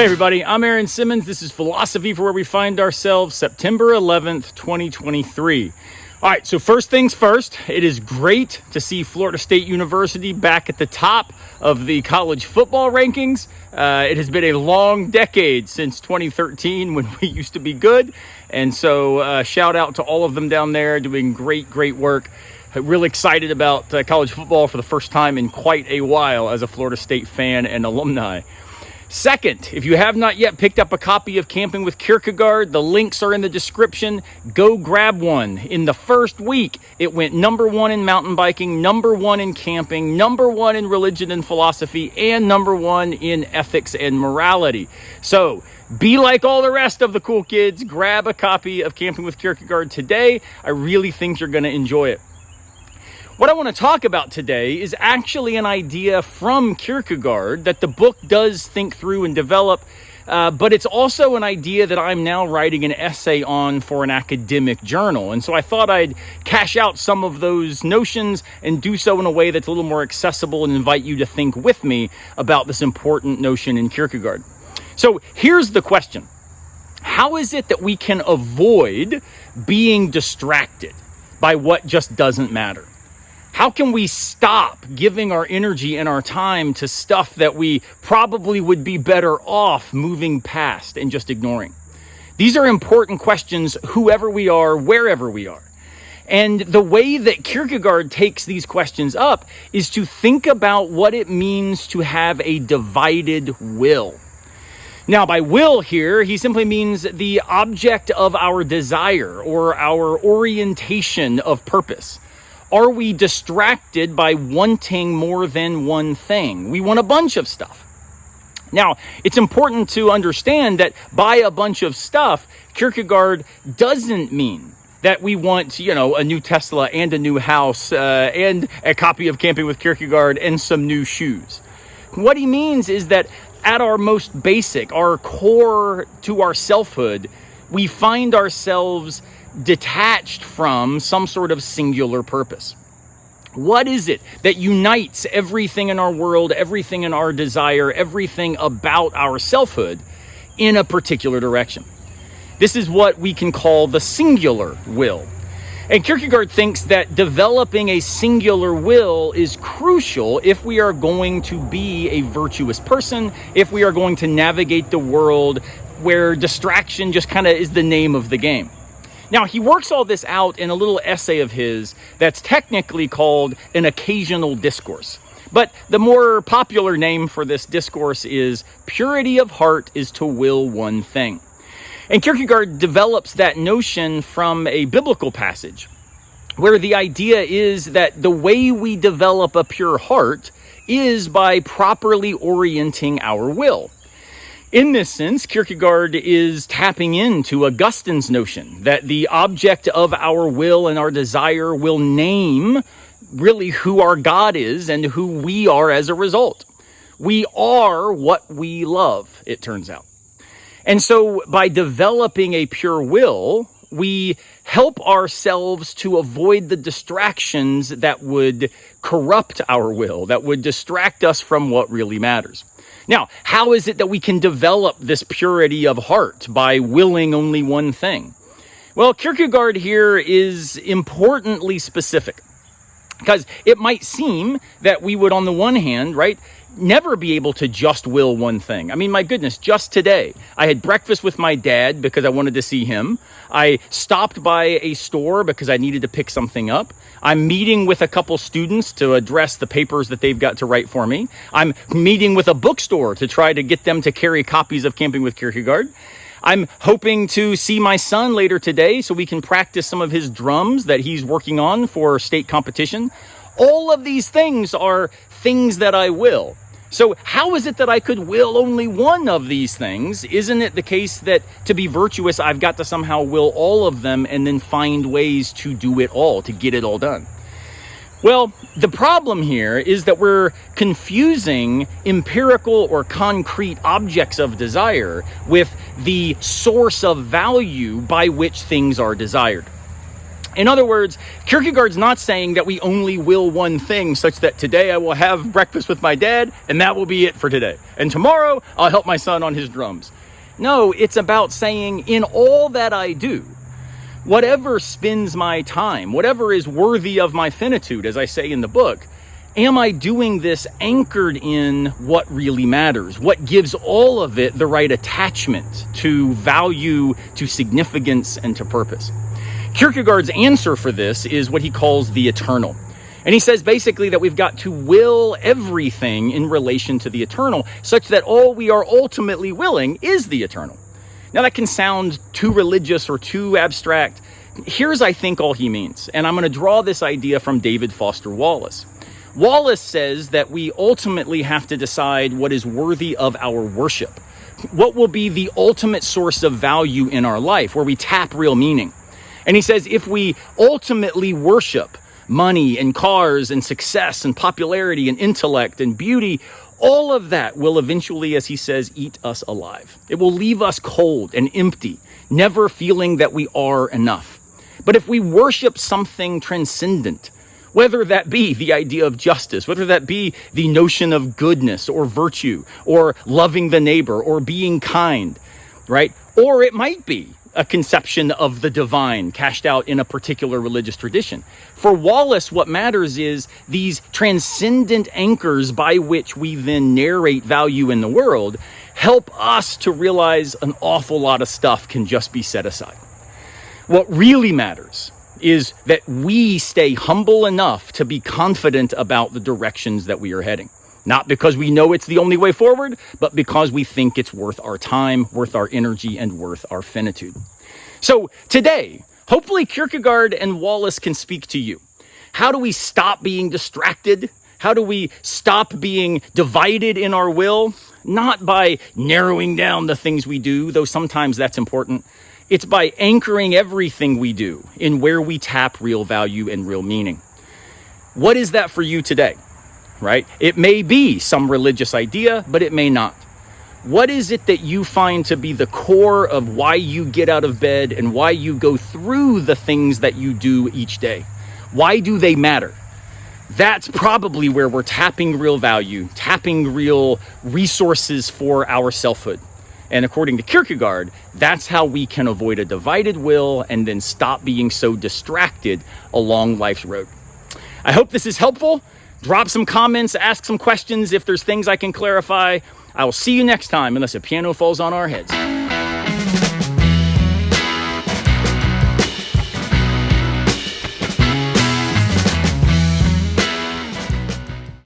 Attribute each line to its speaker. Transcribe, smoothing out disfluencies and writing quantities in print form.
Speaker 1: Hey everybody, I'm Aaron Simmons. This is Philosophy for Where We Find Ourselves, September 11th, 2023. All right, so first things first, it is great to see Florida State University back at the top of the college football rankings. It has been a long decade since 2013 when we used to be good. And so shout out to all of them down there doing great work. Really excited about college football for the first time in quite a while as a Florida State fan and alumni. Second, if you have not yet picked up a copy of Camping with Kierkegaard, the links are in the description. Go grab one. In the first week, it went number 1 in mountain biking, number 1 in camping, number 1 in religion and philosophy, and number 1 in ethics and morality. So be like all the rest of the cool kids. Grab a copy of Camping with Kierkegaard today. I really think you're going to enjoy it. What I want to talk about today is actually an idea from Kierkegaard that the book does think through and develop, but it's also an idea that I'm now writing an essay on for an academic journal. And so I thought I'd cash out some of those notions and do so in a way that's a little more accessible and invite you to think with me about this important notion in Kierkegaard. So here's the question. How is it that we can avoid being distracted by what just doesn't matter? How can we stop giving our energy and our time to stuff that we probably would be better off moving past and just ignoring? These are important questions, whoever we are, wherever we are. And the way that Kierkegaard takes these questions up is to think about what it means to have a divided will. Now, by will here, he simply means the object of our desire or our orientation of purpose. Are we distracted by wanting more than one thing? We want a bunch of stuff. Now, it's important to understand that by a bunch of stuff, Kierkegaard doesn't mean that we want, a new Tesla and a new house and a copy of Camping with Kierkegaard and some new shoes. What he means is that at our most basic, our core to our selfhood, we find ourselves detached from some sort of singular purpose. What is it that unites everything in our world, everything in our desire, everything about our selfhood in a particular direction? This is what we can call the singular will. And Kierkegaard thinks that developing a singular will is crucial if we are going to be a virtuous person, if we are going to navigate the world where distraction just kind of is the name of the game. Now, he works all this out in a little essay of his that's technically called An Occasional Discourse. But the more popular name for this discourse is Purity of Heart is to Will One Thing. And Kierkegaard develops that notion from a biblical passage where the idea is that the way we develop a pure heart is by properly orienting our will. In this sense, Kierkegaard is tapping into Augustine's notion that the object of our will and our desire will name really who our God is and who we are as a result. We are what we love, it turns out. And so by developing a pure will, we help ourselves to avoid the distractions that would corrupt our will, that would distract us from what really matters. Now, how is it that we can develop this purity of heart by willing only one thing? Well, Kierkegaard here is importantly specific because it might seem that we would, on the one hand, never be able to just will one thing. I mean, my goodness, just today, I had breakfast with my dad because I wanted to see him. I stopped by a store because I needed to pick something up. I'm meeting with a couple students to address the papers that they've got to write for me. I'm meeting with a bookstore to try to get them to carry copies of Camping with Kierkegaard. I'm hoping to see my son later today so we can practice some of his drums that he's working on for state competition. All of these things are things that I will. So how is it that I could will only one of these things? Isn't it the case that to be virtuous, I've got to somehow will all of them and then find ways to do it all, to get it all done? Well, the problem here is that we're confusing empirical or concrete objects of desire with the source of value by which things are desired. In other words, Kierkegaard's not saying that we only will one thing, such that today I will have breakfast with my dad and that will be it for today. And tomorrow I'll help my son on his drums. No, it's about saying in all that I do, whatever spends my time, whatever is worthy of my finitude, as I say in the book, am I doing this anchored in what really matters? What gives all of it the right attachment to value, to significance, and to purpose? Kierkegaard's answer for this is what he calls the eternal. And he says basically that we've got to will everything in relation to the eternal, such that all we are ultimately willing is the eternal. Now that can sound too religious or too abstract. Here's, I think, all he means. And I'm going to draw this idea from David Foster Wallace. Wallace says that we ultimately have to decide what is worthy of our worship. What will be the ultimate source of value in our life, where we tap real meaning. And he says if we ultimately worship money and cars and success and popularity and intellect and beauty, all of that will eventually, as he says, eat us alive. It will leave us cold and empty, never feeling that we are enough. But if we worship something transcendent, whether that be the idea of justice, whether that be the notion of goodness or virtue or loving the neighbor or being kind, right? Or it might be a conception of the divine cashed out in a particular religious tradition. For Wallace, what matters is these transcendent anchors by which we then narrate value in the world help us to realize an awful lot of stuff can just be set aside. What really matters is that we stay humble enough to be confident about the directions that we are heading. Not because we know it's the only way forward, but because we think it's worth our time, worth our energy, and worth our finitude. So today, hopefully Kierkegaard and Wallace can speak to you. How do we stop being distracted? How do we stop being divided in our will? Not by narrowing down the things we do, though sometimes that's important. It's by anchoring everything we do in where we tap real value and real meaning. What is that for you today? Right? It may be some religious idea, but it may not. What is it that you find to be the core of why you get out of bed and why you go through the things that you do each day? Why do they matter? That's probably where we're tapping real value, tapping real resources for our selfhood. And according to Kierkegaard, that's how we can avoid a divided will and then stop being so distracted along life's road. I hope this is helpful. Drop some comments, ask some questions if there's things I can clarify. I will see you next time, unless a piano falls on our heads.